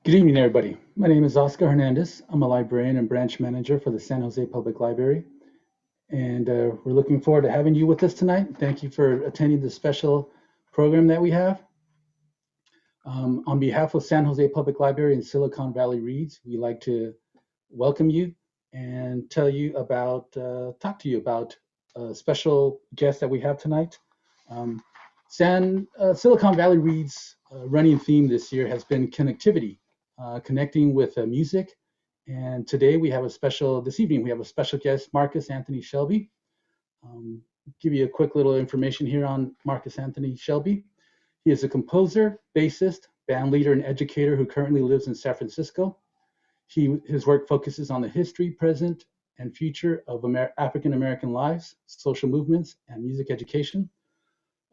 Good evening, everybody. My name is Oscar Hernandez. I'm a librarian and branch manager for the San Jose Public Library, and we're looking forward to having you with us tonight. Thank you for attending the special program that we have. On behalf of San Jose Public Library and Silicon Valley Reads, we'd like to welcome you and talk to you about a special guest that we have tonight. Um, Silicon Valley Reads' running theme this year has been connectivity, connecting with music. And this evening, we have a special guest, Marcus Anthony Shelby. Um, Give you a quick little information here on Marcus Anthony Shelby. He is a composer, bassist, band leader, and educator who currently lives in San Francisco. His work focuses on the history, present, and future of African American lives, social movements, and music education.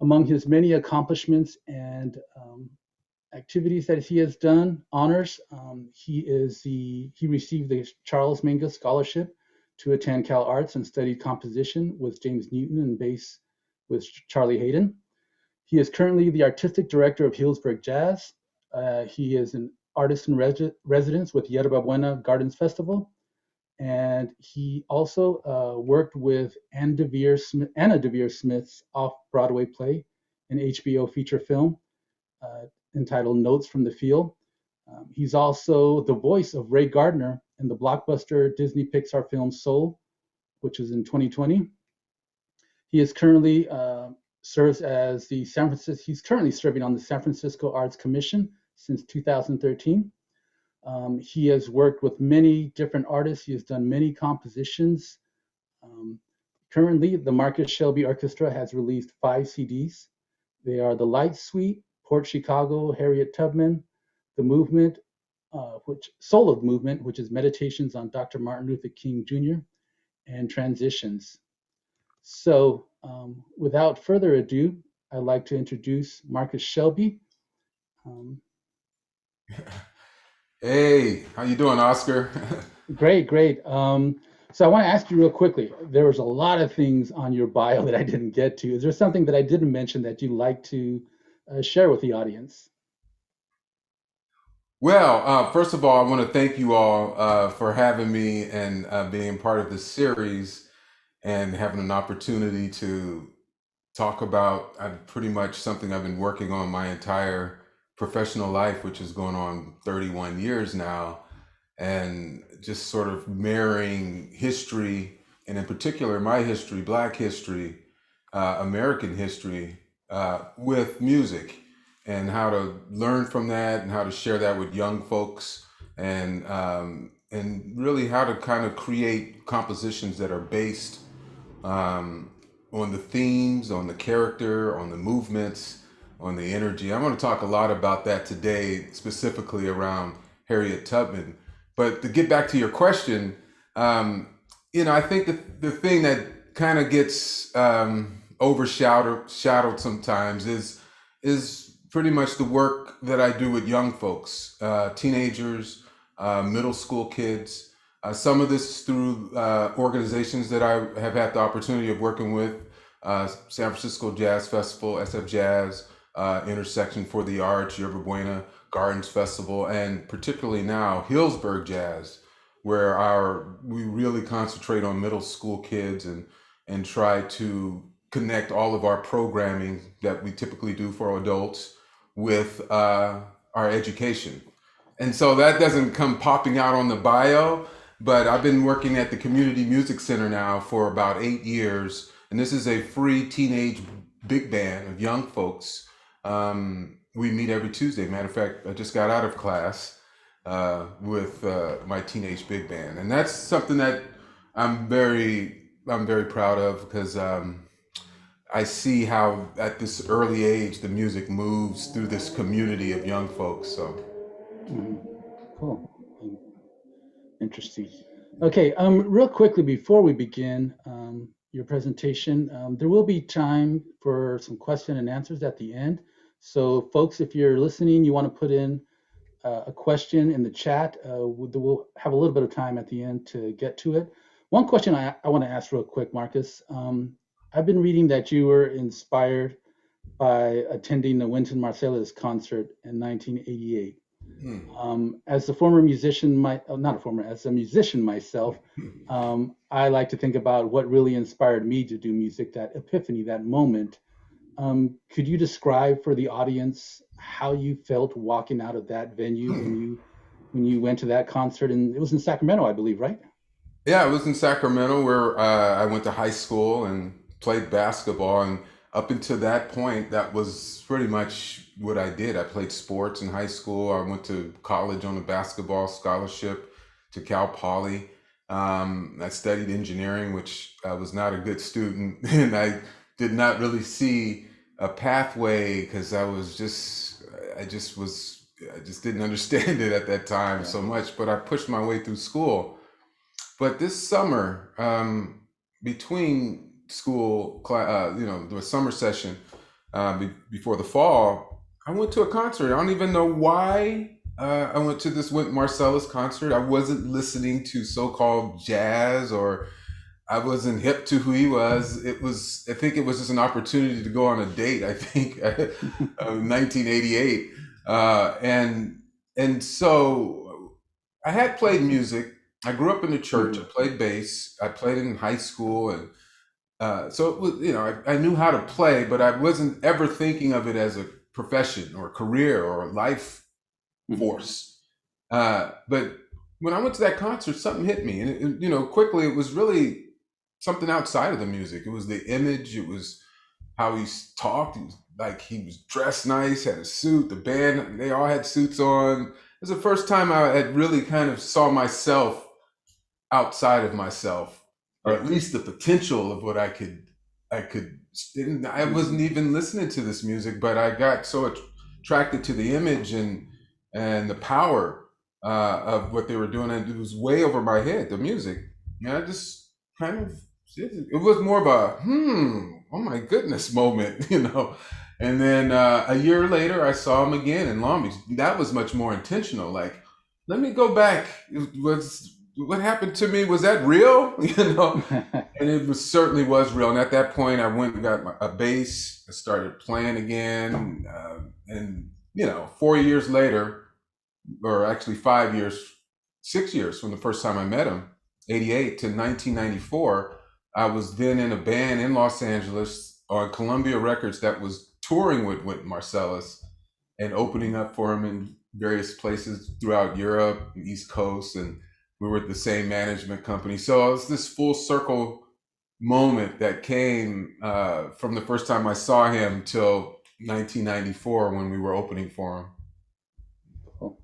Among his many accomplishments and activities that he has done, honors, he received the Charles Mingus Scholarship to attend Cal Arts and studied composition with James Newton and bass with Charlie Hayden. He is currently the artistic director of Healdsburg Jazz. He is an artist in residence with Yerba Buena Gardens Festival. And he also worked with Anna Devere Smith's off-Broadway play, an HBO feature film entitled Notes from the Field. He's also the voice of Ray Gardner in the blockbuster Disney Pixar film Soul, which was in 2020. He is currently serves as the San Francisco. He's currently serving on the San Francisco Arts Commission since 2013. He has worked with many different artists. He has done many compositions. Um, Currently, the Marcus Shelby Orchestra has released 5 CDs. They are The Light Suite, Port Chicago, Harriet Tubman, The Movement, Soul of Movement, which is Meditations on Dr. Martin Luther King Jr., and Transitions. So, without further ado, I'd like to introduce Marcus Shelby. Um, Hey, how you doing, Oscar? Great, great. So I want to ask you real quickly. There was a lot of things on your bio that I didn't get to. Is there something that I didn't mention that you'd like to share with the audience? Well, first of all, I want to thank you all for having me and being part of this series and having an opportunity to talk about pretty much something I've been working on my entire professional life, which is going on 31 years now, and just sort of marrying history, and in particular, my history, Black history, American history, with music, and how to learn from that, and how to share that with young folks, and really how to kind of create compositions that are based um, on the themes, on the character, on the movements, on the energy. I'm going to talk a lot about that today, specifically around Harriet Tubman. But to get back to your question, um, I think the thing that kind of gets overshadowed sometimes is pretty much the work that I do with young folks, teenagers, middle school kids. Some of this is through organizations that I have had the opportunity of working with, San Francisco Jazz Festival, SF Jazz, Intersection for the Arts, Yerba Buena Gardens Festival, and particularly now Healdsburg Jazz, where we really concentrate on middle school kids and try to connect all of our programming that we typically do for adults with our education. And so that doesn't come popping out on the bio, but I've been working at the Community Music Center now for about 8 years. And this is a free teenage big band of young folks. We meet every Tuesday. Matter of fact, I just got out of class with my teenage big band. And that's something that I'm very proud of because I see how at this early age the music moves through this community of young folks. So Mhm. Cool. Interesting. Okay, real quickly before we begin your presentation, there will be time for some question and answers at the end. So, folks, if you're listening, you want to put in a question in the chat. We'll have a little bit of time at the end to get to it. One question I want to ask real quick, Marcus. I've been reading that you were inspired by attending the Wynton Marsalis concert in 1988. Hmm. As a former musician, not a former, as a musician myself, I like to think about what really inspired me to do music, that epiphany, that moment. Could you describe for the audience how you felt walking out of that venue when you went to that concert? And it was in Sacramento, I believe, right? Yeah, I was in Sacramento where I went to high school and played basketball. And up until that point, that was pretty much what I did. I played sports in high school. I went to college on a basketball scholarship to Cal Poly. I studied engineering, which I was not a good student, and I did not really see a pathway because I just didn't understand it at that time Yeah. so much. But I pushed my way through school. But this summer, between the summer session before the fall, I went to a concert. I don't even know why I went to this Wynton Marsalis concert. I wasn't listening to so-called jazz, or I wasn't hip to who he was. I think it was just an opportunity to go on a date. I think 1988, and so I had played music. I grew up in the church. I Mhm. played bass. I played in high school, and so it was. I knew how to play, but I wasn't ever thinking of it as a profession or a career or a life Mhm. force. But when I went to that concert, something hit me, and quickly it was really something outside of the music. It was the image. It was how he talked. He was dressed nice, had a suit. The band, they all had suits on. It was the first time I had really kind of saw myself outside of myself, or at Yeah. least the potential of what I could. I wasn't Mhm. even listening to this music, but I got so attracted to the image and the power of what they were doing, and it was way over my head. The music, I just kind of it was more of a oh my goodness moment, And then a year later, I saw him again in Long Beach. That was much more intentional. Like, let me go back. It was what happened to me? Was that real? And it was certainly was real. And at that point, I went and got a bass. I started playing again, and 4 years later, or actually 5 years, 6 years from the first time I met him, 88 to 1994, I was then in a band in Los Angeles on Columbia Records that was touring with Wynton Marsalis and opening up for him in various places throughout Europe and East Coast. And we were at the same management company. So it was this full circle moment that came from the first time I saw him till 1994 when we were opening for him. Cool.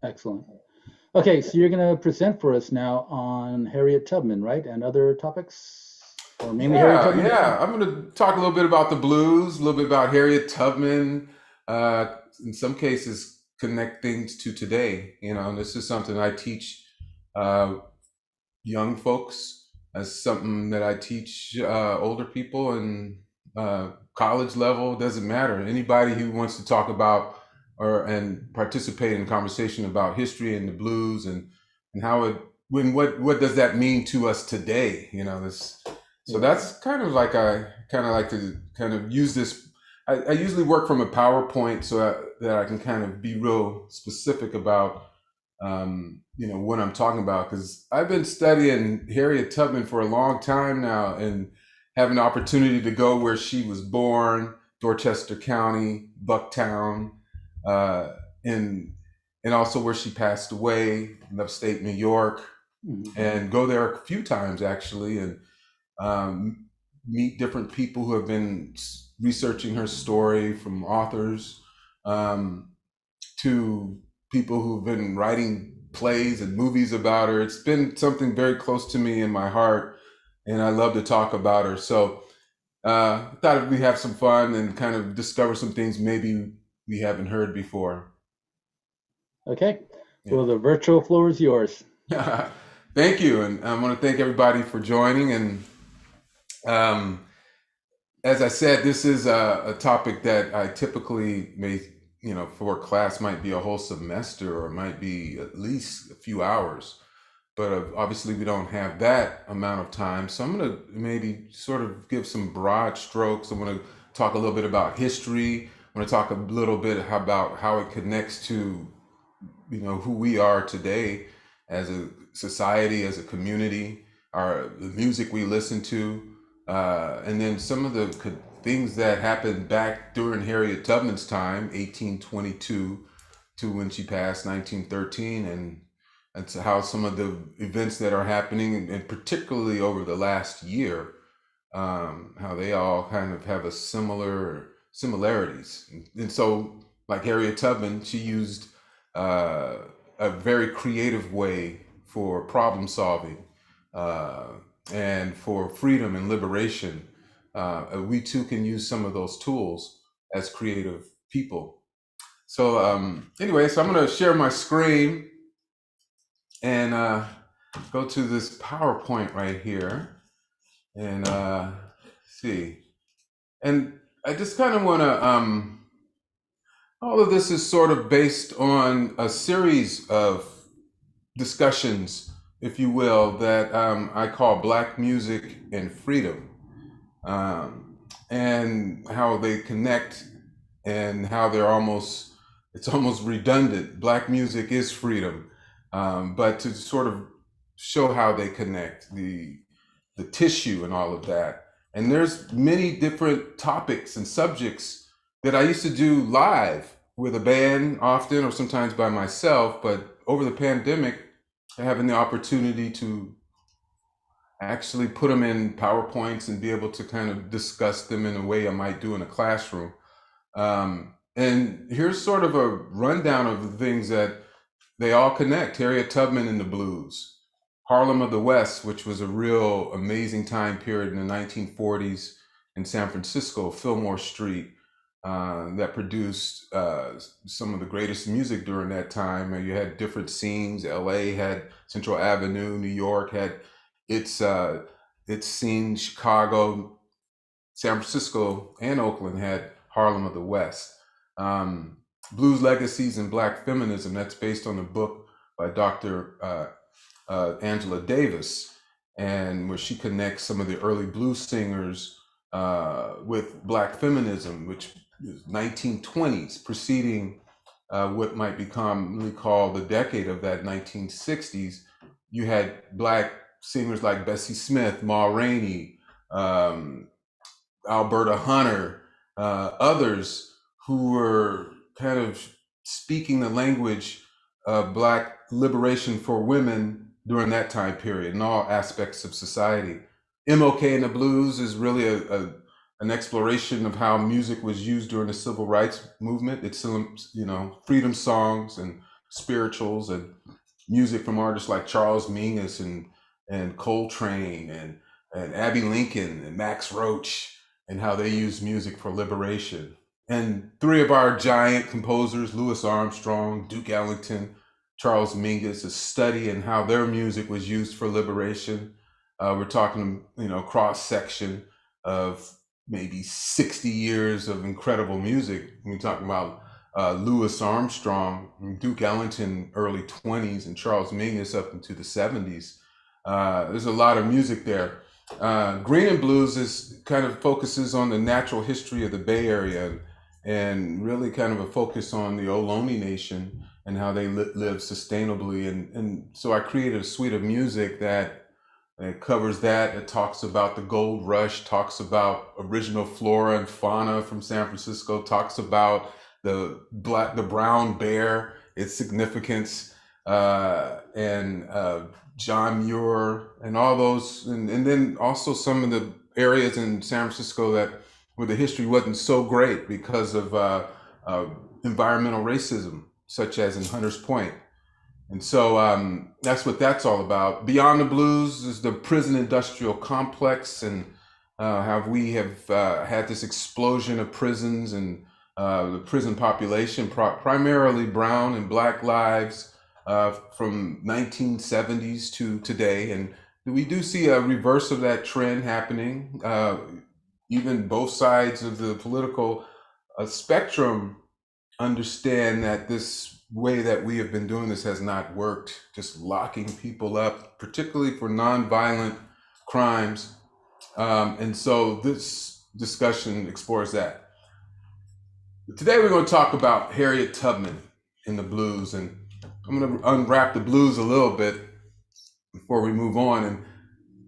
Excellent. Okay, so you're going to present for us now on Harriet Tubman, right? And other topics, or mainly Harriet Yeah, Tubman? yeah. I'm going to talk a little bit about the blues, a little bit about Harriet Tubman. In some cases, connect things to today. And this is something I teach uh, young folks, as something that I teach older people and college level. Doesn't matter. Anybody who wants to talk about and participate in conversation about history and the blues and how it what does that mean to us today? This. So Yeah. that's kind of like I kind of like to kind of use this. I usually work from a PowerPoint so that I can kind of be real specific about what I'm talking about, because I've been studying Harriet Tubman for a long time now and having the opportunity to go where she was born, Dorchester County, Bucktown, uh, and and also where she passed away in upstate New York, Mhm. and go there a few times actually, and um, meet different people who have been researching her story, from authors um, to people who've been writing plays and movies about her. It's been something very close to me in my heart, and I love to talk about her. So I thought we'd have some fun and kind of discover some things maybe we haven't heard before. Okay. Yeah. Well, the virtual floor is yours. Thank you. And I want to thank everybody for joining. And um, as I said, this is a topic that I typically may, for a class might be a whole semester or might be at least a few hours. But obviously, we don't have that amount of time. So I'm going to maybe sort of give some broad strokes. I'm going to talk a little bit about history. I'm going to talk a little bit about how it connects to who we are today as a society, as a community, the music we listen to, and then some of the things that happened back during Harriet Tubman's time, 1822 to when she passed, 1913, and to how some of the events that are happening, and particularly over the last year, how they all kind of have similarities. And so, like Harriet Tubman, she used uh, a very creative way for problem solving uh, and for freedom and liberation. We too can use some of those tools as creative people. So anyway, so I'm going to share my screen and go to this PowerPoint right here and see. And I just kind of want to, all of this is sort of based on a series of discussions, if you will, that I call Black Music and Freedom, and how they connect and how it's almost redundant. Black music is freedom, but to sort of show how they connect, the tissue and all of that. And there's many different topics and subjects that I used to do live with a band often, or sometimes by myself. But over the pandemic, having the opportunity to actually put them in PowerPoints and be able to kind of discuss them in a way I might do in a classroom. And here's sort of a rundown of the things that they all connect. Harriet Tubman and the blues, Harlem of the West, which was a real amazing time period in the 1940s in San Francisco, Fillmore Street, that produced some of the greatest music during that time. And you had different scenes. LA had Central Avenue, New York had its scene, Chicago, San Francisco, and Oakland had Harlem of the West. Blues Legacies and Black Feminism, that's based on a book by Dr. Angela Davis, and where she connects some of the early blues singers with Black feminism, which is 1920s, preceding what might be commonly called the decade of that 1960s. You had Black singers like Bessie Smith, Ma Rainey, Alberta Hunter, others who were kind of speaking the language of Black liberation for women during that time period in all aspects of society. MOK and the Blues is really an exploration of how music was used during the civil rights movement. It's freedom songs and spirituals and music from artists like Charles Mingus and Coltrane and Abbey Lincoln and Max Roach, and how they use music for liberation. And three of our giant composers, Louis Armstrong, Duke Ellington, Charles Mingus, a study in how their music was used for liberation. We're talking, cross section of maybe 60 years of incredible music. We're talking about Louis Armstrong, Duke Ellington, early 20s, and Charles Mingus up into the 70s. There's a lot of music there. Green and Blues is kind of focuses on the natural history of the Bay Area and really kind of a focus on the Ohlone Nation and how they live sustainably. And so I created a suite of music that covers that. It talks about the gold rush, talks about original flora and fauna from San Francisco, talks about the brown bear, its significance, and John Muir and all those, and then also some of the areas in San Francisco where the history wasn't so great because of environmental racism, such as in Hunters Point. And so that's what that's all about. Beyond the Blues is the prison industrial complex, and how we have had this explosion of prisons and the prison population, primarily brown and Black lives, from 1970s to today. And we do see a reverse of that trend happening. Even both sides of the political spectrum understand that this way that we have been doing this has not worked, just locking people up, particularly for nonviolent crimes. And so this discussion explores that. Today we're going to talk about Harriet Tubman in the blues. And I'm going to unwrap the blues a little bit before we move on. And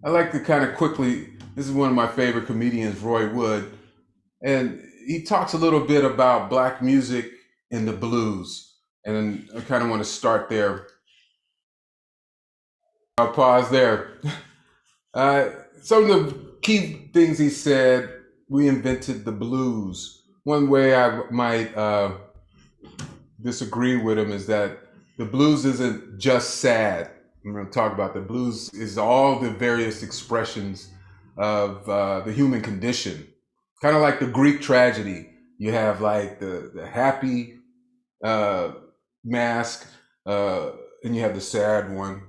I like to kind of quickly, this is one of my favorite comedians, Roy Wood, and he talks a little bit about Black music and the blues. And I kind of want to start there. I'll pause there. Some of the key things he said: we invented the blues. One way I might disagree with him is that the blues isn't just sad. I'm going to talk about the blues is all the various expressions of the human condition. Kind of like the Greek tragedy. You have like the happy mask, and you have the sad one.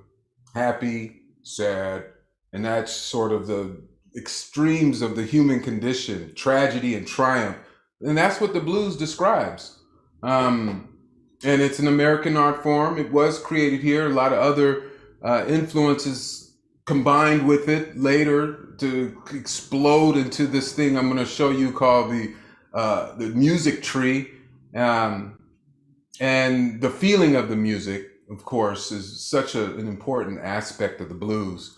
Happy, sad, and that's sort of the extremes of the human condition, tragedy and triumph. And that's what the blues describes. And it's an American art form. It was created here. A lot of other influences combined with it later to explode into this thing I'm going to show you called the music tree. And the feeling of the music, of course, is such an important aspect of the blues.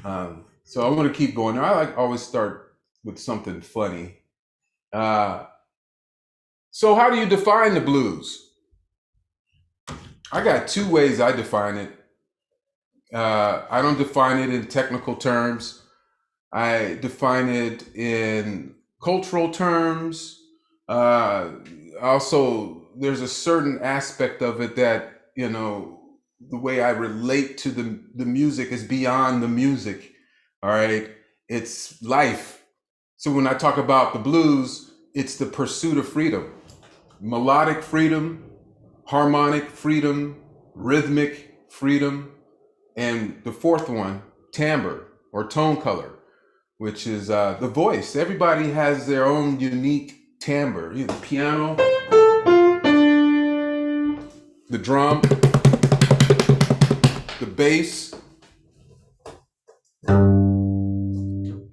So I'm going to keep going. I like always start with something funny. So how do you define the blues? I got two ways I define it. I don't define it in technical terms. I define it in cultural terms. Also, there's a certain aspect of it that, you know, the way I relate to the music is beyond the music. All right. It's life. So when I talk about the blues, it's the pursuit of freedom, melodic freedom, harmonic freedom, rhythmic freedom, and the fourth one, timbre or tone color, which is the voice. Everybody has their own unique timbre. You know, the piano, the drum, the bass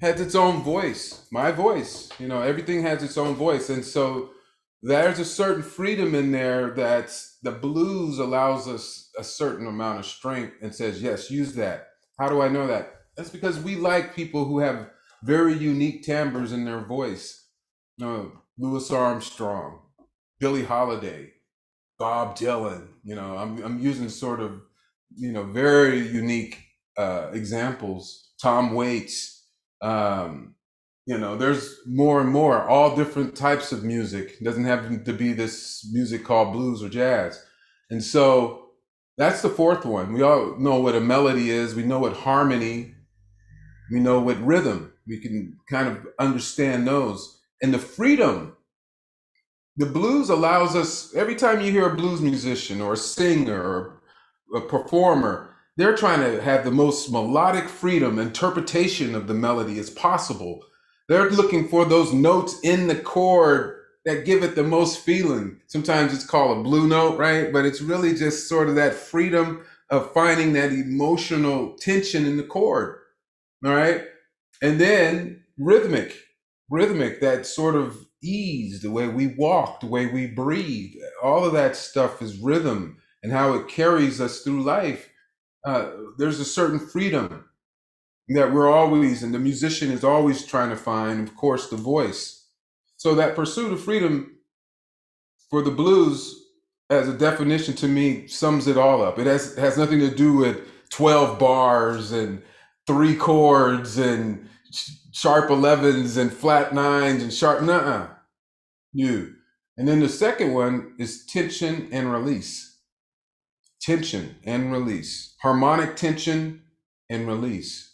has its own voice. My voice, you know, everything has its own voice. And so there's a certain freedom in there that's the blues allows us a certain amount of strength and says, yes, use that. How do I know that? That's because we like people who have very unique timbres in their voice. You know, Louis Armstrong, Billie Holiday, Bob Dylan. You know, I'm using sort of, you know, very unique examples. Tom Waits. You know, there's more and more, all different types of music. It doesn't have to be this music called blues or jazz. And so that's the fourth one. We all know what a melody is. We know what harmony. We know what rhythm. We can kind of understand those. And the freedom, the blues allows us, every time you hear a blues musician or a singer or a performer, they're trying to have the most melodic freedom, interpretation of the melody as possible. They're looking for those notes in the chord that give it the most feeling. Sometimes it's called a blue note, right? But it's really just sort of that freedom of finding that emotional tension in the chord, all right? And then rhythmic, that sort of ease, the way we walk, the way we breathe, all of that stuff is rhythm and how it carries us through life. There's a certain freedom that we're always, and the musician is always trying to find, of course, the voice. So that pursuit of freedom for the blues, as a definition to me, sums it all up. It has nothing to do with 12 bars and 3 chords and sharp 11s and flat 9s and sharp, nuh-uh. You. And then the second one is tension and release. Tension and release. Harmonic tension and release.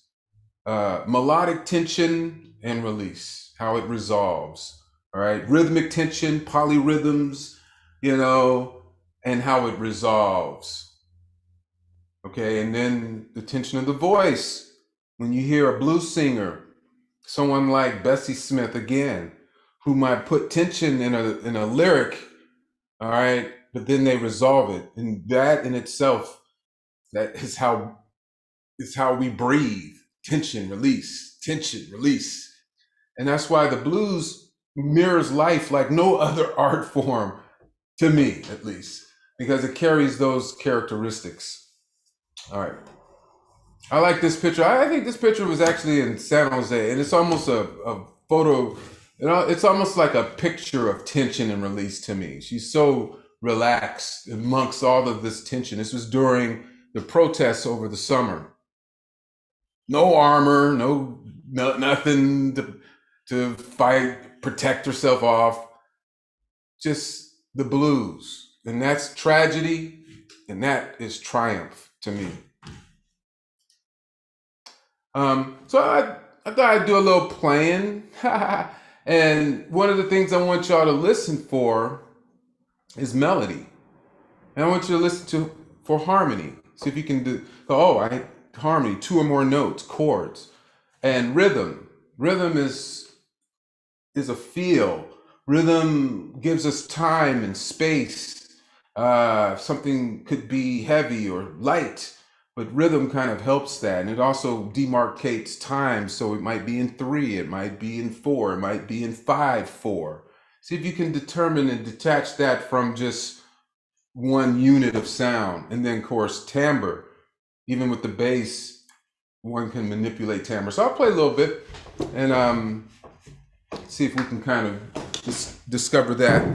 Melodic tension and release, how it resolves. All right, rhythmic tension, polyrhythms, you know, and how it resolves. Okay, and then the tension of the voice. When you hear a blues singer, someone like Bessie Smith again, who might put tension in a lyric, all right, but then they resolve it, and that in itself, that is how we breathe. Tension, release, tension, release. And that's why the blues mirrors life like no other art form, to me at least, because it carries those characteristics. All right. I like this picture. I think this picture was actually in San Jose, and it's almost a photo. It's almost like a picture of tension and release to me. She's so relaxed amongst all of this tension. This was during the protests over the summer. No armor, nothing to fight, protect herself off. Just the blues, and that's tragedy, and that is triumph to me. So I thought I'd do a little playing. And one of the things I want y'all to listen for is melody. And I want you to listen for harmony. See if you can do, harmony, 2 or more notes, chords. And rhythm. Rhythm is a feel. Rhythm gives us time and space. Something could be heavy or light, but rhythm kind of helps that. And it also demarcates time. So it might be in 3, it might be in 4, it might be in 5/4. See if you can determine and detach that from just one unit of sound. And then, of course, timbre. Even with the bass, one can manipulate timbre. So I'll play a little bit and see if we can kind of discover that.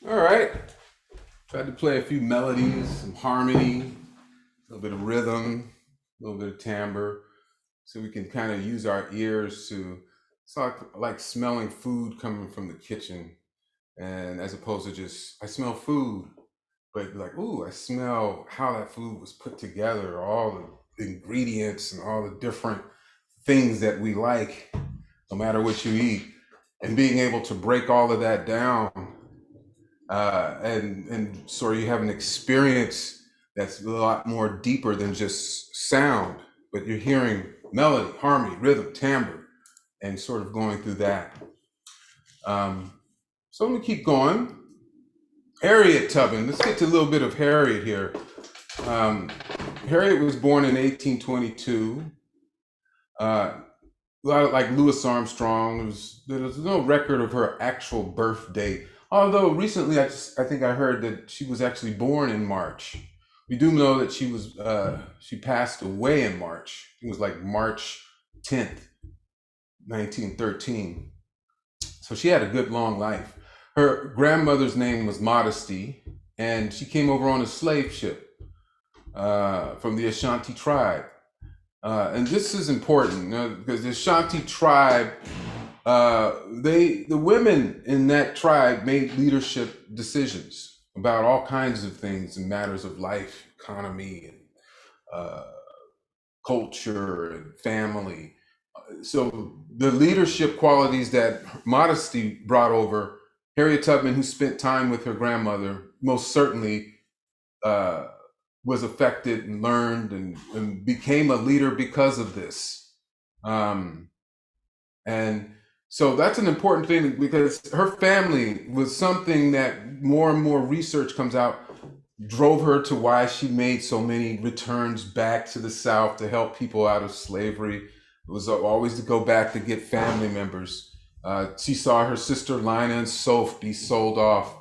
All right. Tried to play a few melodies, some harmony, a little bit of rhythm, a little bit of timbre, so we can kind of use our ears to, it's like smelling food coming from the kitchen, and as opposed to just, I smell food, but like, ooh, I smell how that food was put together, all the ingredients and all the different things that we like, no matter what you eat, and being able to break all of that down, and sort of you have an experience that's a lot more deeper than just sound, but you're hearing melody, harmony, rhythm, timbre, and sort of going through that. So let me keep going. Harriet Tubman. Let's get to a little bit of Harriet here. Harriet was born in 1822. A lot of, like Louis Armstrong. There was no record of her actual birth date. Although recently, I think I heard that she was actually born in March. We do know that she passed away in March. It was like March 10th, 1913. So she had a good long life. Her grandmother's name was Modesty, and she came over on a slave ship. from the Ashanti tribe. And this is important because the Ashanti tribe, the women in that tribe made leadership decisions about all kinds of things and matters of life, economy, and culture and family. So the leadership qualities that modesty brought over, Harriet Tubman, who spent time with her grandmother, most certainly was affected and learned and became a leader because of this. And so that's an important thing because her family was something that more and more research comes out drove her to why she made so many returns back to the South to help people out of slavery. It was always to go back to get family members. She saw her sister Lina and Soph be sold off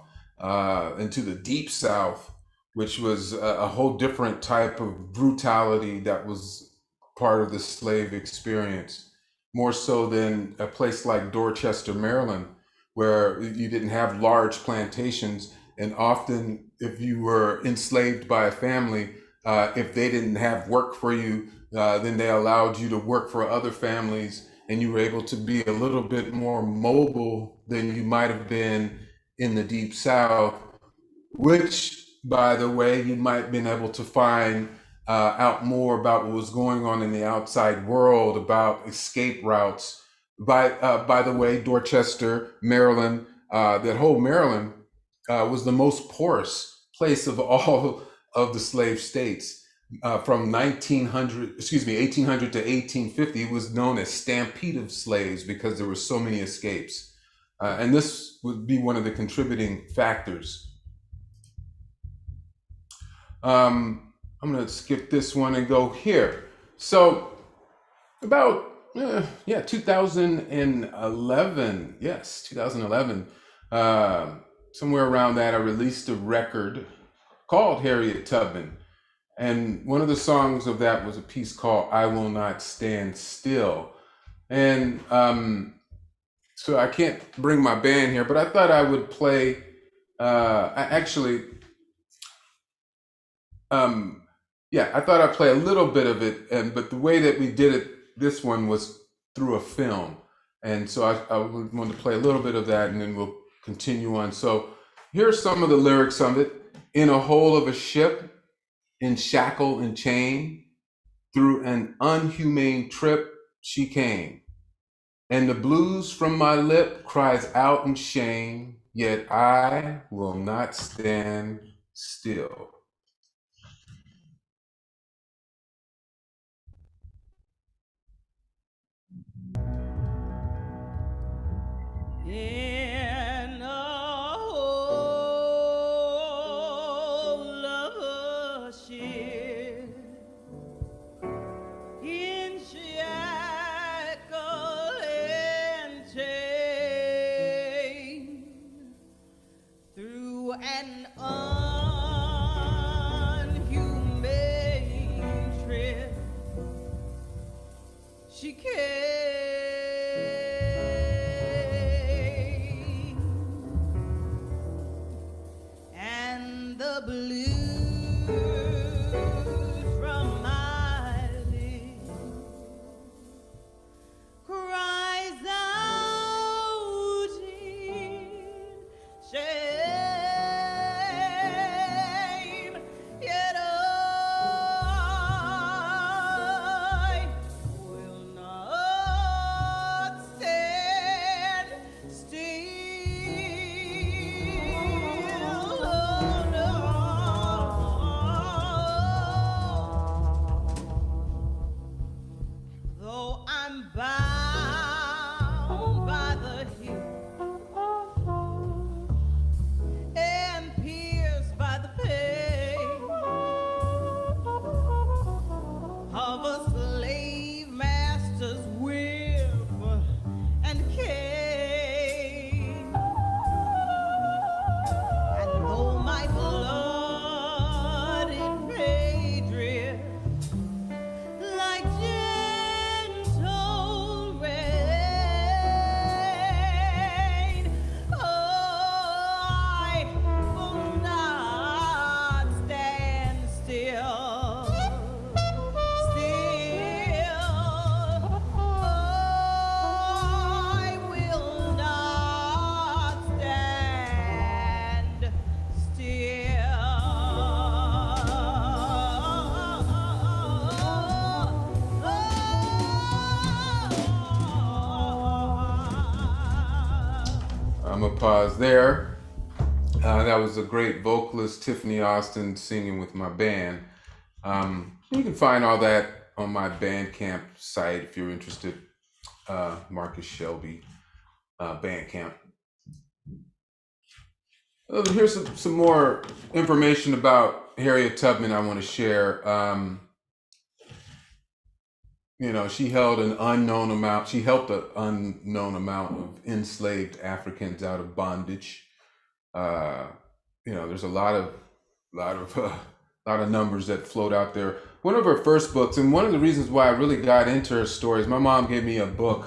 into the Deep South, which was a whole different type of brutality that was part of the slave experience, more so than a place like Dorchester, Maryland, where you didn't have large plantations. And often, if you were enslaved by a family, if they didn't have work for you, then they allowed you to work for other families, and you were able to be a little bit more mobile than you might have been in the Deep South, which, by the way, you might have been able to find out more about what was going on in the outside world, about escape routes. By the way, Dorchester, Maryland, that whole Maryland was the most porous place of all of the slave states. From 1800 to 1850, it was known as stampede of slaves because there were so many escapes. And this would be one of the contributing factors. I'm going to skip this one and go here. So about 2011, yes, 2011, somewhere around that, I released a record called Harriet Tubman. And one of the songs of that was a piece called I Will Not Stand Still. And so I can't bring my band here, but I thought I would play, I thought I'd play a little bit of it. But the way that we did it, this one was through a film. And so I wanted to play a little bit of that and then we'll continue on. So here's some of the lyrics of it. In a hole of a ship, in shackle and chain, through an unhumane trip she came. And the blues from my lip cries out in shame, yet I will not stand still. In a hole of a ship, in shackle and chain, through an unhumane trip she came. pause there. That was a great vocalist, Tiffany Austin, singing with my band. You can find all that on my Bandcamp site if you're interested. Marcus Shelby Bandcamp. Here's some more information about Harriet Tubman I want to share. She helped an unknown amount of enslaved Africans out of bondage. There's a lot of numbers that float out there. One of her first books, and one of the reasons why I really got into her stories, my mom gave me a book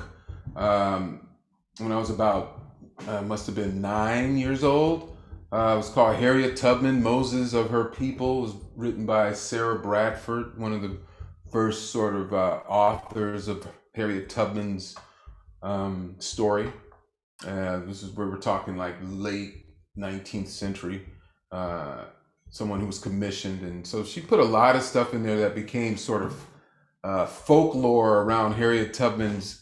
when I was about, must have been 9 years old. It was called Harriet Tubman, Moses of Her People. It was written by Sarah Bradford, one of the first sort of authors of Harriet Tubman's story. This is where we're talking like late 19th century, someone who was commissioned. And so she put a lot of stuff in there that became sort of folklore around Harriet Tubman's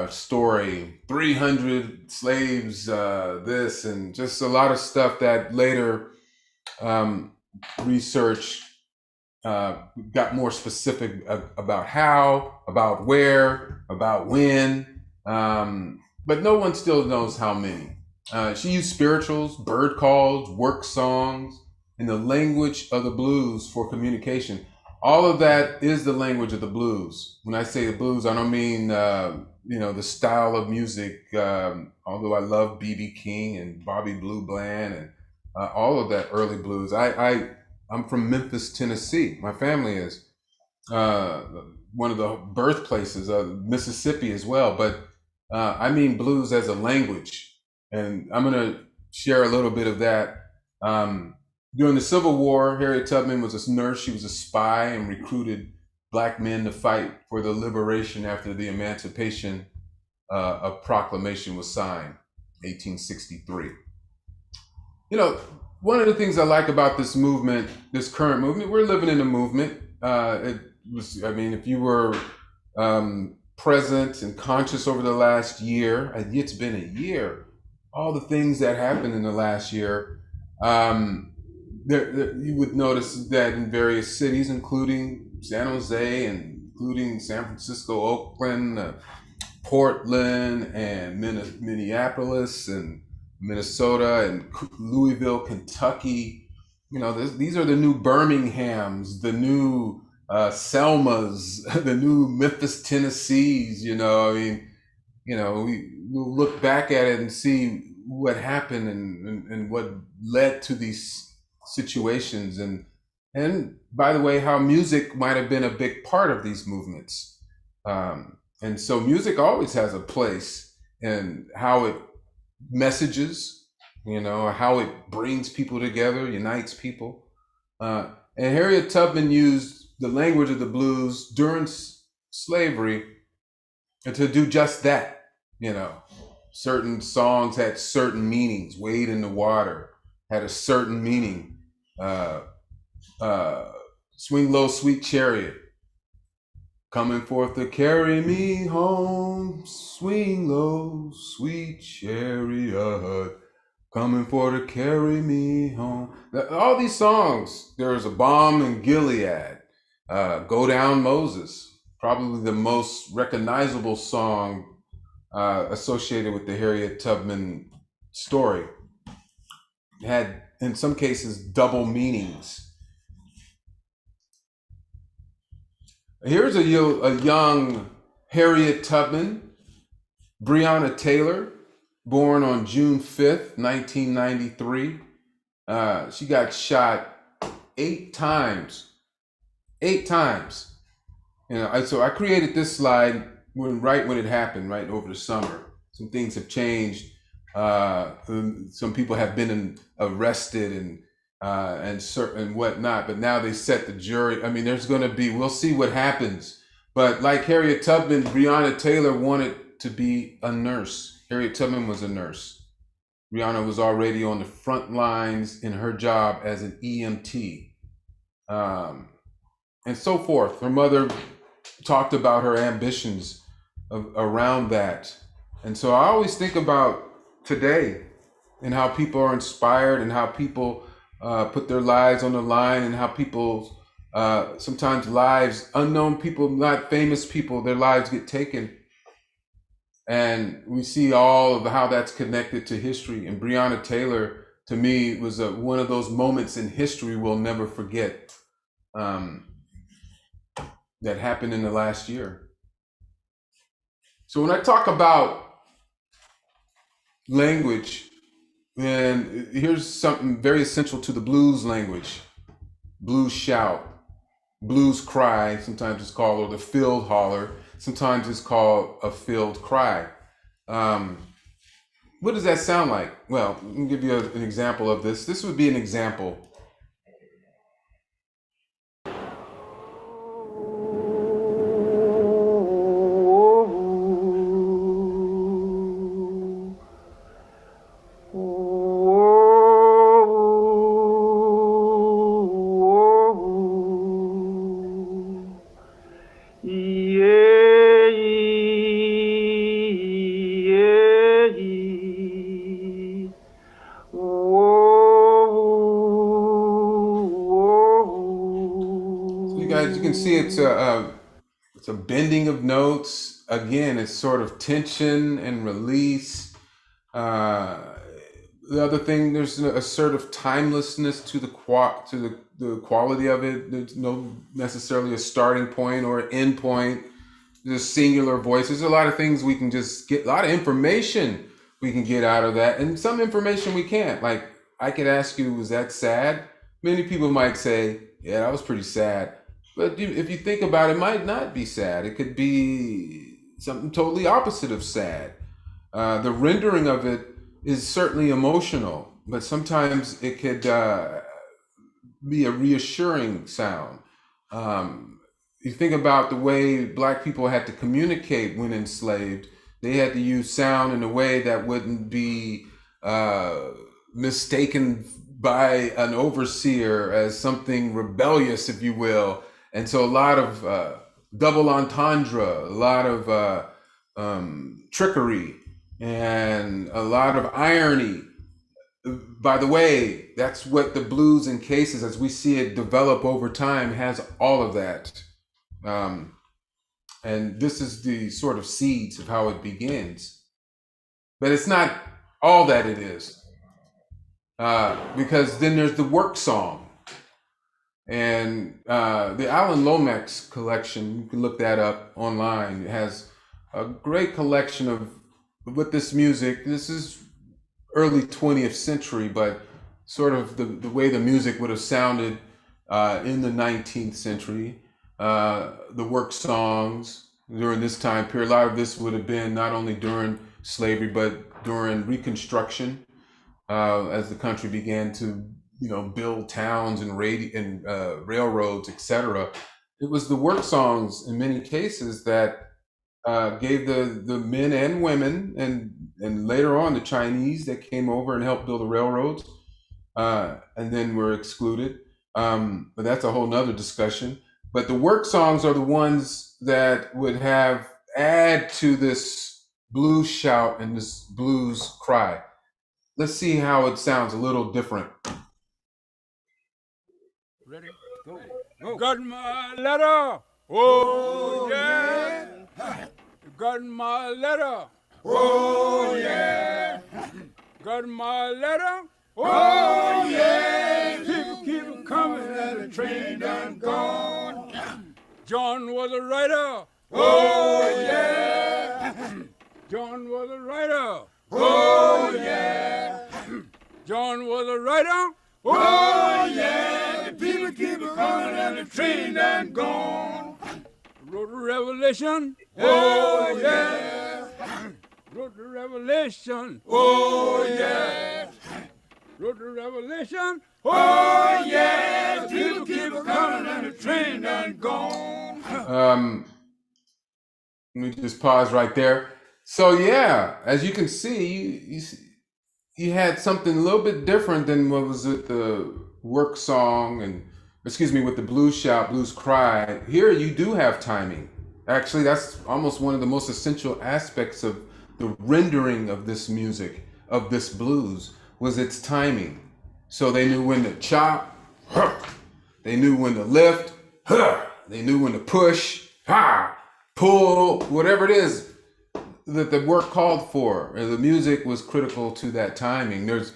story, 300 slaves, this, and just a lot of stuff that later research got more specific about how, about where, about when, but no one still knows how many. She used spirituals, bird calls, work songs, and the language of the blues for communication. All of that is the language of the blues. When I say the blues, I don't mean the style of music, although I love B.B. King and Bobby Blue Bland and all of that early blues. I'm from Memphis, Tennessee. My family is one of the birthplaces of Mississippi as well. But I mean blues as a language. And I'm going to share a little bit of that. During the Civil War, Harriet Tubman was a nurse. She was a spy and recruited Black men to fight for the liberation after the Emancipation Proclamation was signed, 1863. One of the things I like about this movement, this current movement, we're living in a movement. If you were present and conscious over the last year, it's been a year, all the things that happened in the last year, you would notice that in various cities, including San Jose and including San Francisco, Oakland, Portland, and Minneapolis, and Minnesota, and Louisville, Kentucky. These are the new Birminghams, the new Selmas, the new Memphis, Tennessees. We'll look back at it and see what happened and what led to these situations, and by the way, how music might have been a big part of these movements. And so music always has a place in how it messages, how it brings people together, unites people. And Harriet Tubman used the language of the blues during slavery to do just that. Certain songs had certain meanings. Wade in the Water had a certain meaning. Swing Low, Sweet Chariot, coming forth to carry me home. Swing low, sweet chariot, coming forth to carry me home. All these songs, there's a Balm in Gilead, Go Down Moses, probably the most recognizable song associated with the Harriet Tubman story. It had, in some cases, double meanings. Here's a young Harriet Tubman, Breonna Taylor, born on June 5th, 1993. She got shot 8 times. 8 times. So I created this slide right when it happened, right over the summer. Some things have changed. Some people have been arrested and whatnot, but now they set the jury. There's going to be, we'll see what happens. But like Harriet Tubman, Breonna Taylor wanted to be a nurse. Harriet Tubman was a nurse. Breonna was already on the front lines in her job as an EMT, and so forth. Her mother talked about her ambitions around that. And so I always think about today, and how people are inspired and how people put their lives on the line and how people sometimes lives, unknown people, not famous people, their lives get taken. And we see all of how that's connected to history. And Breonna Taylor, to me, was one of those moments in history we'll never forget, that happened in the last year. So when I talk about language, and here's something very essential to the blues language: blues shout, blues cry, sometimes it's called, or the field holler, sometimes it's called a field cry. What does that sound like? Well, let me give you an example of this. This would be an example. You can see it's a bending of notes. Again, it's sort of tension and release. The other thing, there's a sort of timelessness to the quality of it. There's no necessarily a starting point or an end point. There's a singular voice. There's a lot of things we can just get, a lot of information we can get out of that, and some information we can't. Like, I could ask you, was that sad? Many people might say, yeah, that was pretty sad. But if you think about it, it might not be sad. It could be something totally opposite of sad. The rendering of it is certainly emotional, but sometimes it could be a reassuring sound. You think about the way Black people had to communicate when enslaved. They had to use sound in a way that wouldn't be mistaken by an overseer as something rebellious, if you will. And so a lot of double entendre, a lot of trickery, and a lot of irony. By the way, that's what the blues in cases, as we see it develop over time, has all of that. And this is the sort of seeds of how it begins. But it's not all that it is. Because then there's the work song. And the Alan Lomax collection, you can look that up online. It has a great collection of what this music, this is early 20th century, but sort of the way the music would have sounded in the 19th century. The work songs during this time period, a lot of this would have been not only during slavery, but during Reconstruction, as the country began to build towns and railroads, etc. It was the work songs in many cases that gave the men and women, and later on the Chinese that came over and helped build the railroads, and then were excluded. But that's a whole nother discussion. But the work songs are the ones that would add to this blues shout and this blues cry. Let's see how it sounds a little different. Ready? Go. Go. Got my letter. Oh, yeah. Got my letter. Oh, yeah. Got my letter. Oh, yeah. People keep coming and the train done gone. John was a writer. Oh, yeah. John was a writer. Oh, yeah. John was a writer. Oh, yeah, the people keep coming and the train done gone. Wrote the Revelation. Oh, yeah. Wrote the Revelation. Oh, yeah. Wrote the Revelation. Oh, yeah, the people keep coming and the train done gone. Let me just pause right there. So, yeah, as you can see, you had something a little bit different than what was with the work song with the blues shout, blues cry. Here you do have timing. Actually, that's almost one of the most essential aspects of the rendering of this music, of this blues. was its timing. So they knew when to chop, they knew when to lift, they knew when to push, pull, whatever it is that the work called for. And the music was critical to that timing. There's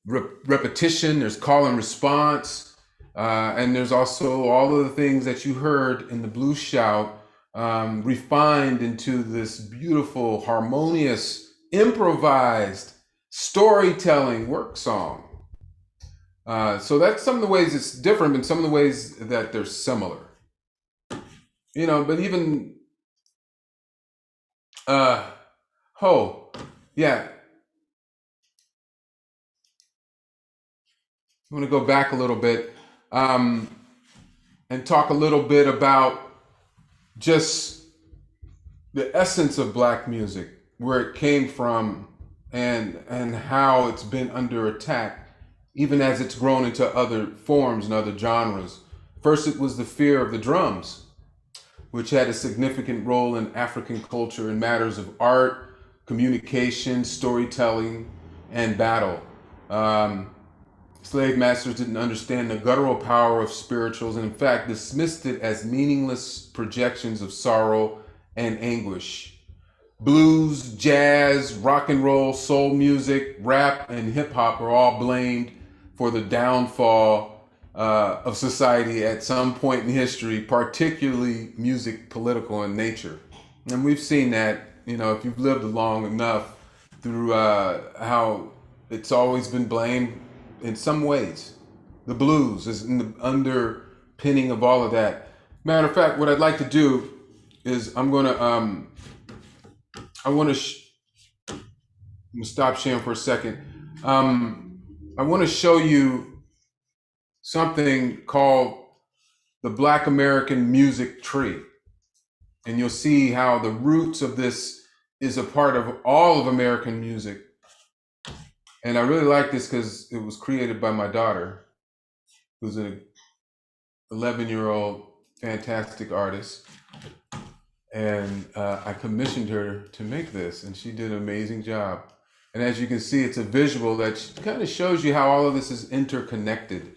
repetition, there's call and response, and there's also all of the things that you heard in the blues shout refined into this beautiful, harmonious, improvised storytelling work song. So that's some of the ways it's different, and some of the ways that they're similar. But even yeah. I want to go back a little bit and talk a little bit about just the essence of Black music, where it came from, and how it's been under attack, even as it's grown into other forms and other genres. First, it was the fear of the drums, which had a significant role in African culture in matters of art, communication, storytelling, and battle. Slave masters didn't understand the guttural power of spirituals, and in fact dismissed it as meaningless projections of sorrow and anguish. Blues, jazz, rock and roll, soul music, rap, and hip hop are all blamed for the downfall of society at some point in history, particularly music political in nature. And we've seen that, if you've lived long enough, through how it's always been blamed in some ways. The blues is in the underpinning of all of that. Matter of fact, what I'd like to do is I'm gonna stop sharing for a second. I want to show you something called the Black American music tree, and you'll see how the roots of this is a part of all of American music. And I really like this because it was created by my daughter, who's an 11-year-old fantastic artist. And I commissioned her to make this, and she did an amazing job. And as you can see, it's a visual that kind of shows you how all of this is interconnected.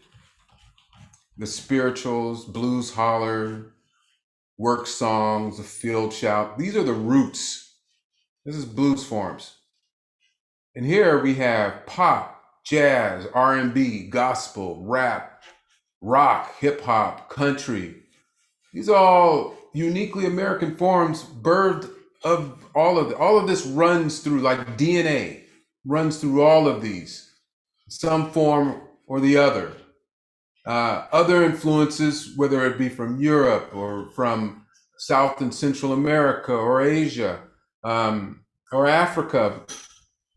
The spirituals, blues holler, work songs, the field shout. These are the roots. This is blues forms. And here we have pop, jazz, R&B, gospel, rap, rock, hip hop, country. These are all uniquely American forms birthed of all of this runs through, like DNA, runs through all of these, some form or the other. Other influences, whether it be from Europe or from South and Central America or Asia or Africa,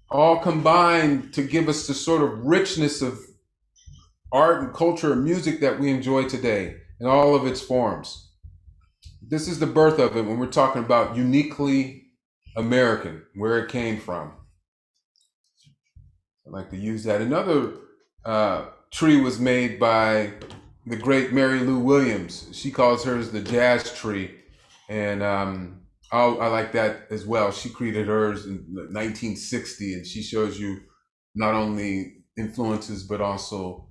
all combined to give us the sort of richness of art and culture and music that we enjoy today in all of its forms. This is the birth of it when we're talking about uniquely American, where it came from. I like to use that. Another tree was made by the great Mary Lou Williams. She calls hers the jazz tree. And I like that as well. She created hers in 1960, and she shows you not only influences, but also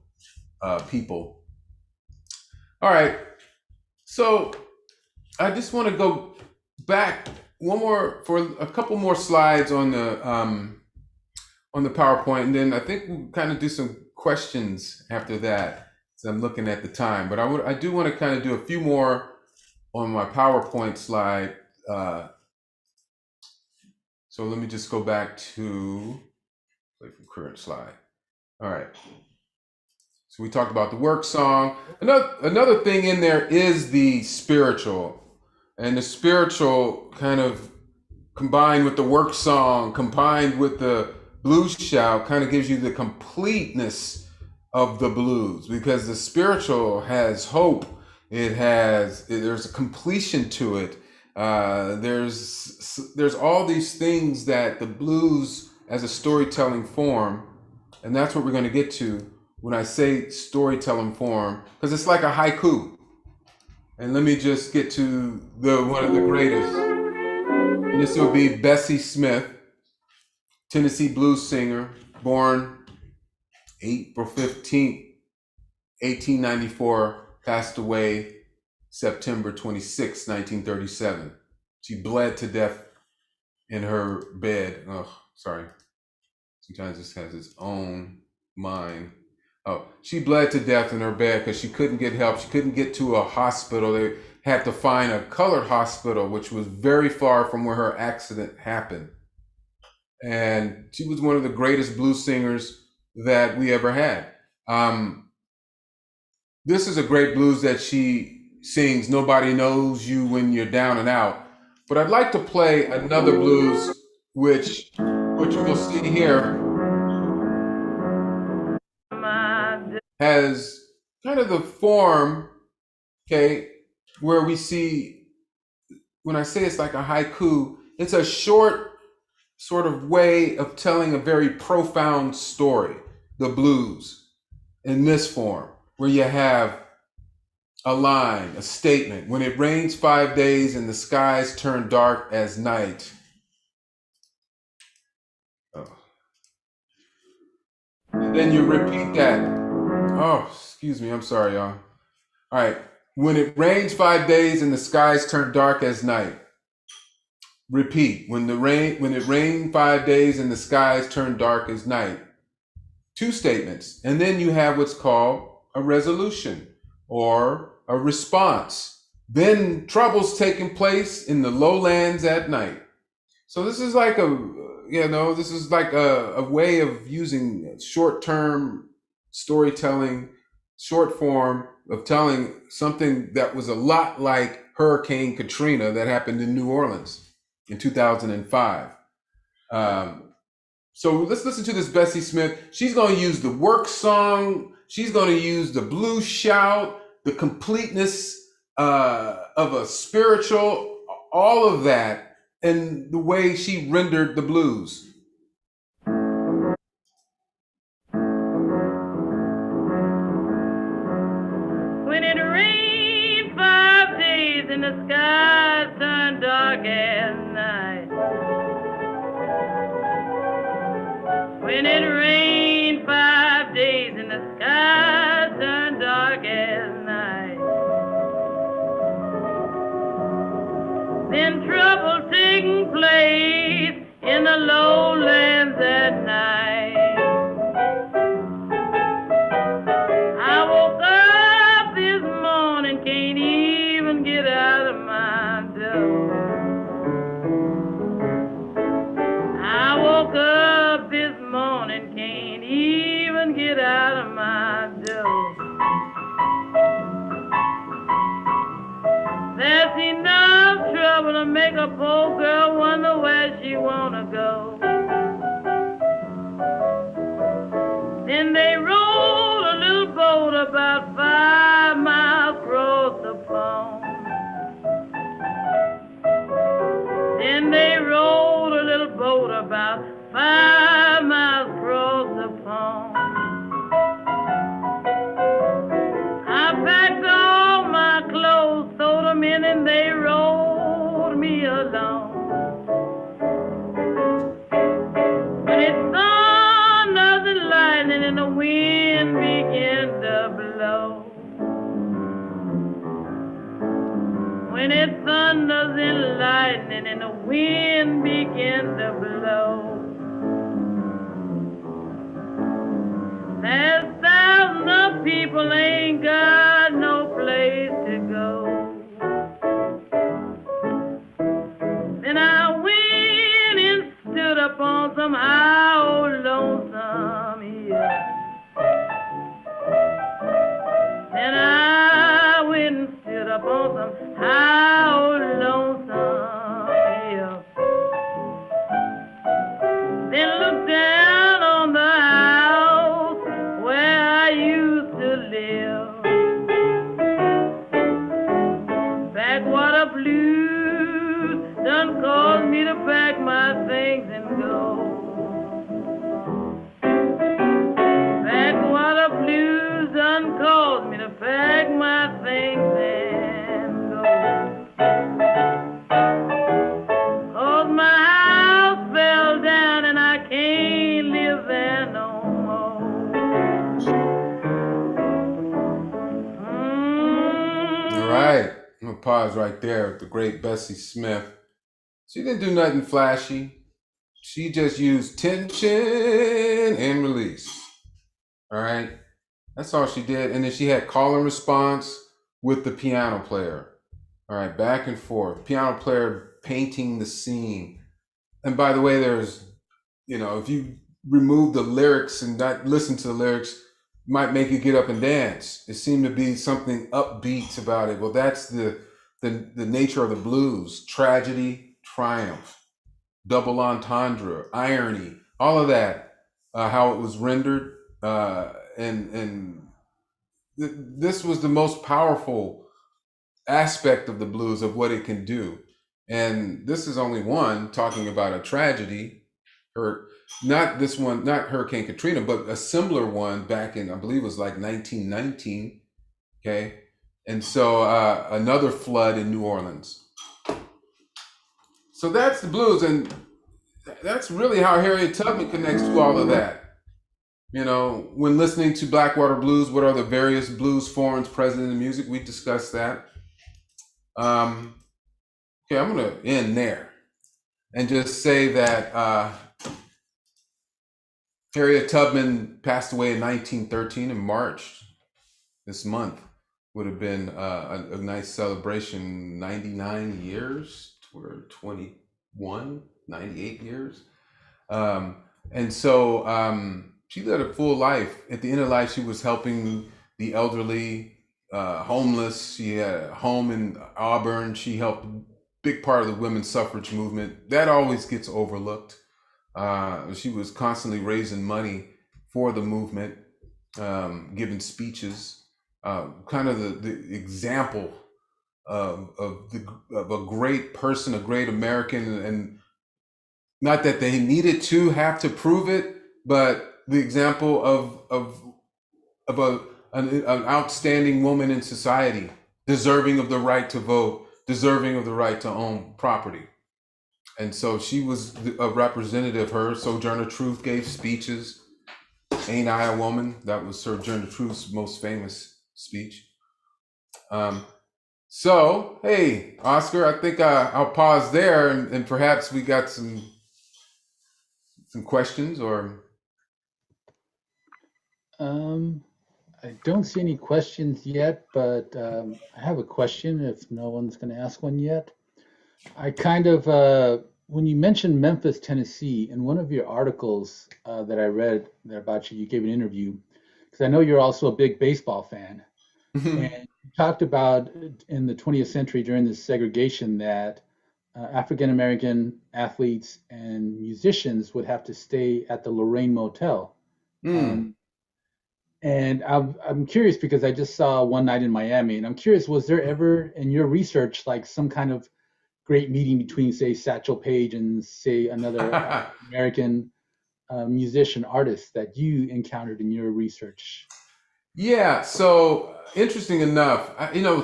people. All right. So I just want to go back for a couple more slides on the PowerPoint, and then I think we'll kind of do some questions after that. So I'm looking at the time, but I do want to kind of do a few more on my PowerPoint slide. So let me just go back to current slide. All right. So we talked about the work song. Another thing in there is the spiritual. And the spiritual kind of combined with the work song, combined with the blues shout, kind of gives you the completeness of the blues, because the spiritual has hope. There's a completion to it. There's all these things that the blues as a storytelling form, and that's what we're going to get to when I say storytelling form, because it's like a haiku. And let me just get to one of the greatest. And this will be Bessie Smith, Tennessee blues singer, born April 15th, 1894, passed away September 26, 1937. She bled to death in her bed. Oh, sorry. Sometimes this has its own mind. Oh, she bled to death in her bed because she couldn't get help. She couldn't get to a hospital. They had to find a colored hospital, which was very far from where her accident happened. And she was one of the greatest blues singers that we ever had. This is a great blues that she sings, Nobody Knows You When You're Down and Out. But I'd like to play another blues, which you'll see here has kind of the form, okay, where we see, when I say it's like a haiku, it's a short sort of way of telling a very profound story, the blues, in this form, where you have a line, a statement. When it rains 5 days and the skies turn dark as night. Oh. And then you repeat that. Oh, excuse me. I'm sorry, y'all. All right. When it rains 5 days and the skies turn dark as night. Repeat. When it rained 5 days and the skies turn dark as night. Two statements. And then you have what's called a resolution or a response. Then trouble's taking place in the lowlands at night. So this is like a way of using short-term storytelling, short form of telling something that was a lot like Hurricane Katrina that happened in New Orleans in 2005. So let's listen to this Bessie Smith. She's going to use the work song. She's going to use the blues shout, the completeness of a spiritual, all of that, and the way she rendered the blues. When it rained 5 days and the skies turned dark as night. When it rained 5 days and the skies turned dark as night. Then trouble taking place in the lowlands at night. I woke up this morning, can't even get out of my door. I woke up this morning, can't even get out of my door. There's enough trouble to make a poor girl wonder where she wanna go. Then they rolled a little boat about 5 miles across the pond. Then they rolled a little boat about 5 miles across the pond. I packed all my clothes, threw them in, and they rolled me along. When it thunders and lightning and the wind began to blow. When it thunders and lightning and the wind began to blow. There's thousands of people ain't got no place to go. Then I went and stood upon some high old lonesome hill. Then I went and stood upon some high old lonesome hill. Then looked down on the house where I used to live. Backwater blues done caused me to pack my things and go. pause right there with the great Bessie Smith. She didn't do nothing flashy. She just used tension and release. All right. That's all she did. And then she had call and response with the piano player. All right. Back and forth. Piano player painting the scene. And by the way, there's, if you remove the lyrics and not listen to the lyrics, might make you get up and dance. It seemed to be something upbeat about it. Well, that's the nature of the blues: tragedy, triumph, double entendre, irony, all of that. How it was rendered, and this was the most powerful aspect of the blues of what it can do. And this is only one talking about a tragedy, or not this one, not Hurricane Katrina, but a similar one back in, I believe it was like 1919. Okay. And so another flood in New Orleans. So that's the blues. And that's really how Harriet Tubman connects to all of that. When listening to Blackwater Blues, what are the various blues forms present in the music? We discussed that. Okay, I'm going to end there and just say that Harriet Tubman passed away in 1913 in March. This month would have been a nice celebration. 99 years, or 98 years. And so she led a full life. At the end of life, she was helping the elderly, homeless. She had a home in Auburn. She helped a big part of the women's suffrage movement. That always gets overlooked. She was constantly raising money for the movement, giving speeches, kind of the example of a great person, a great American, and not that they needed to have to prove it, but the example of an outstanding woman in society, deserving of the right to vote, deserving of the right to own property. And so she was a representative. Her Sojourner Truth gave speeches. Ain't I a Woman? That was Sojourner Truth's most famous speech. So, hey, Oscar, I think I'll pause there, and perhaps we got some questions or... I don't see any questions yet, but I have a question if no one's going to ask one yet. I kind of, when you mentioned Memphis, Tennessee, in one of your articles that I read there about you, you gave an interview, because I know you're also a big baseball fan. And you talked about in the 20th century during this segregation that African-American athletes and musicians would have to stay at the Lorraine Motel. And I'm curious because I just saw One Night in Miami, and I'm curious, was there ever in your research like some kind of great meeting between, say, Satchel Paige and, say, another American musician artist that you encountered in your research? Yeah, so interesting enough,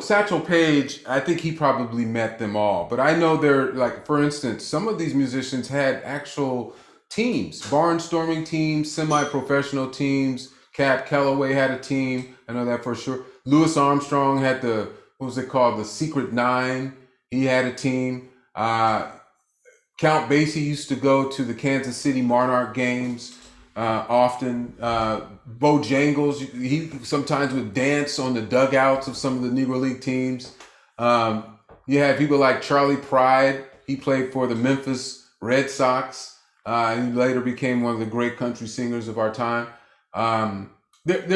Satchel Paige, I think he probably met them all. But I know they're, like, for instance, some of these musicians had actual teams, barnstorming teams, semi-professional teams. Cab Calloway had a team. I know that for sure. Louis Armstrong had what was it called? The Secret Nine. He had a team. Count Basie used to go to the Kansas City Monarch games often. Bojangles, he sometimes would dance on the dugouts of some of the Negro League teams. You had people like Charlie Pride. He played for the Memphis Red Sox. And he later became one of the great country singers of our time. Look,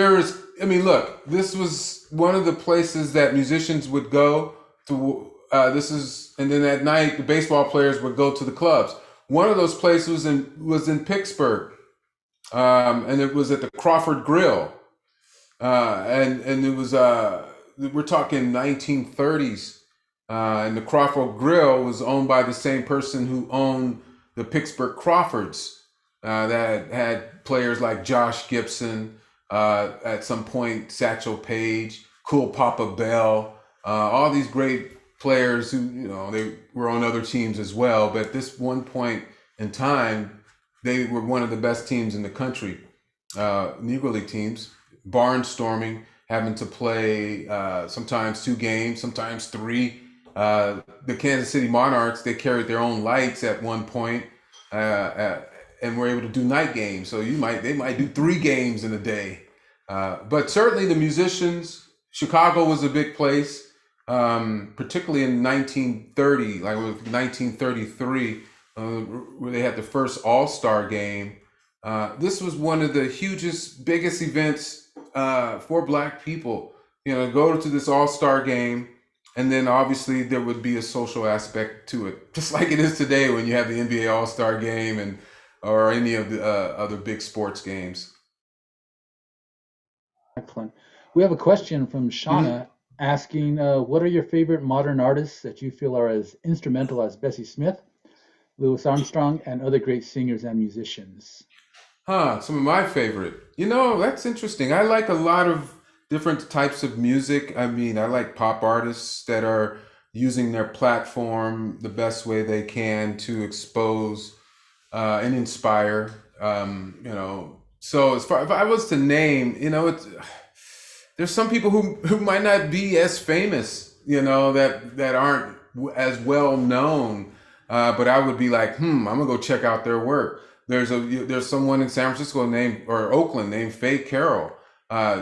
this was one of the places that musicians would go to. And then at night, the baseball players would go to the clubs. One of those places was in Pittsburgh, and it was at the Crawford Grill, and it was we're talking 1930s, and the Crawford Grill was owned by the same person who owned the Pittsburgh Crawfords. That had players like Josh Gibson, at some point Satchel Paige, Cool Papa Bell, all these great players who, they were on other teams as well. But at this one point in time, they were one of the best teams in the country, Negro League teams, barnstorming, having to play sometimes 2 games, sometimes 3 The Kansas City Monarchs, they carried their own lights at one point, and were able to do night games. So they might do 3 games in a day. But certainly the musicians, Chicago was a big place, particularly in 1930, like with 1933, where they had the first All-Star game. This was one of the hugest, biggest events for Black people. Go to this All-Star game, and then obviously there would be a social aspect to it, just like it is today when you have the NBA All-Star game or any of the other big sports games. Excellent. We have a question from Shauna asking, what are your favorite modern artists that you feel are as instrumental as Bessie Smith, Louis Armstrong, and other great singers and musicians? Some of my favorite. That's interesting. I like a lot of different types of music. I mean, I like pop artists that are using their platform the best way they can to expose and inspire. So if I was to name, there's some people who might not be as famous, that aren't as well known, but I would be like, I'm gonna go check out their work. There's someone in San Francisco or Oakland named Faye Carroll.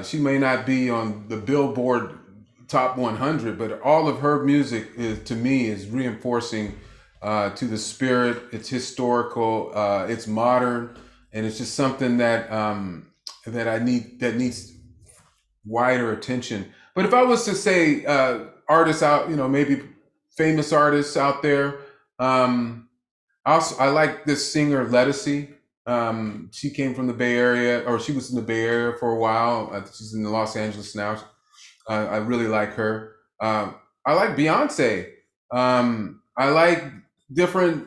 She may not be on the Billboard Top 100, but all of her music to me is reinforcing to the spirit. It's historical, it's modern, and it's just something that needs wider attention. But if I was to say artists out, maybe famous artists out there, I like this singer Lettucey. She came from the Bay Area, or she was in the Bay Area for a while. She's in Los Angeles now. I really like her. I like Beyonce. I like different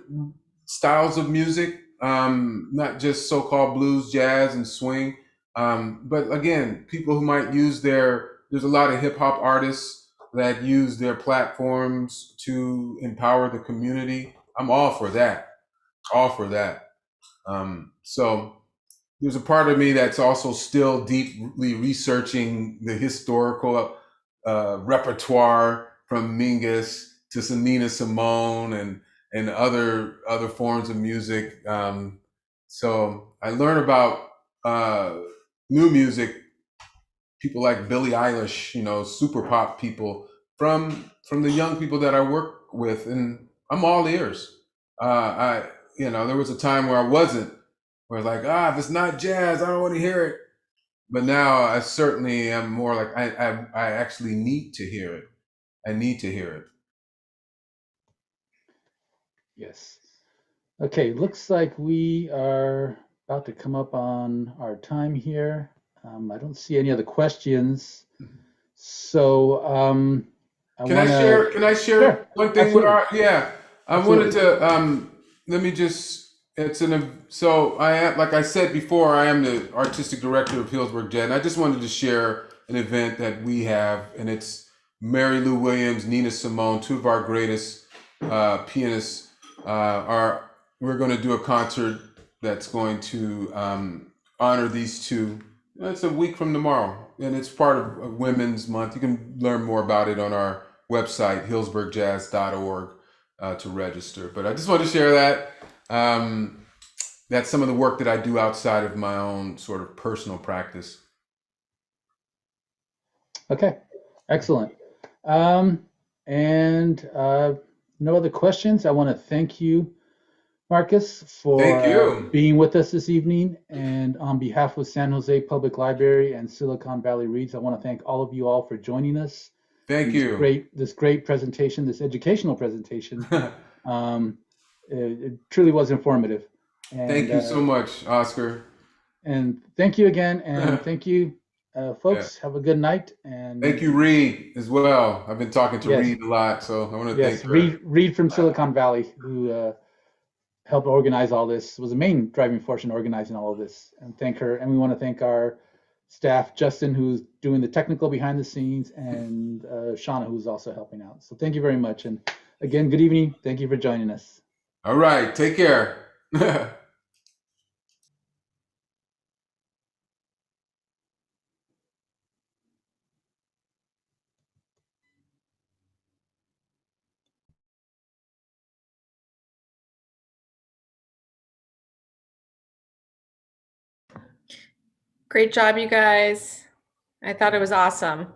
styles of music, not just so-called blues, jazz, and swing. But again, people who might there's a lot of hip hop artists that use their platforms to empower the community. I'm all for that. All for that. So there's a part of me that's also still deeply researching the historical repertoire from Mingus to Nina Simone and other forms of music. So I learn about new music, people like Billie Eilish, super pop people from the young people that I work with, and I'm all ears. There was a time where I wasn't, where like, if it's not jazz, I don't want to hear it. But now I certainly am more like, I actually need to hear it. I need to hear it. Yes. Okay, looks like we are about to come up on our time here. I don't see any other questions. So Can I share Sure, one thing absolutely. I wanted to let me just so I am, like I said before, I am the artistic director of Hillsburg Jazz, and I just wanted to share an event that we have, and it's Mary Lou Williams, Nina Simone, two of our greatest pianists. We're going to do a concert that's going to honor these two. It's a week from tomorrow, and it's part of Women's Month. You can learn more about it on our website, hillsburgjazz.org, to register. But I just want to share that. That's some of the work that I do outside of my own sort of personal practice. Okay, excellent. And no other questions. I want to thank you, Marcus, Thank for you. being with us this evening. And on behalf of San Jose Public Library and Silicon Valley Reads, I want to thank all of you all for joining us. Thank you. This great presentation, this educational presentation. It truly was informative. And, thank you so much, Oscar. And thank you again. And thank you, folks. Have a good night. And thank you, Reed, as well. I've been talking to Reed a lot, so I want to thank her. Reed from Silicon Valley, who helped organize all this, was the main driving force in organizing all of this. And thank her. And we want to thank our staff, Justin, who's doing the technical behind the scenes, and Shauna, who's also helping out. So thank you very much. And again, good evening. Thank you for joining us. All right. Take care. Great job, you guys. I thought it was awesome.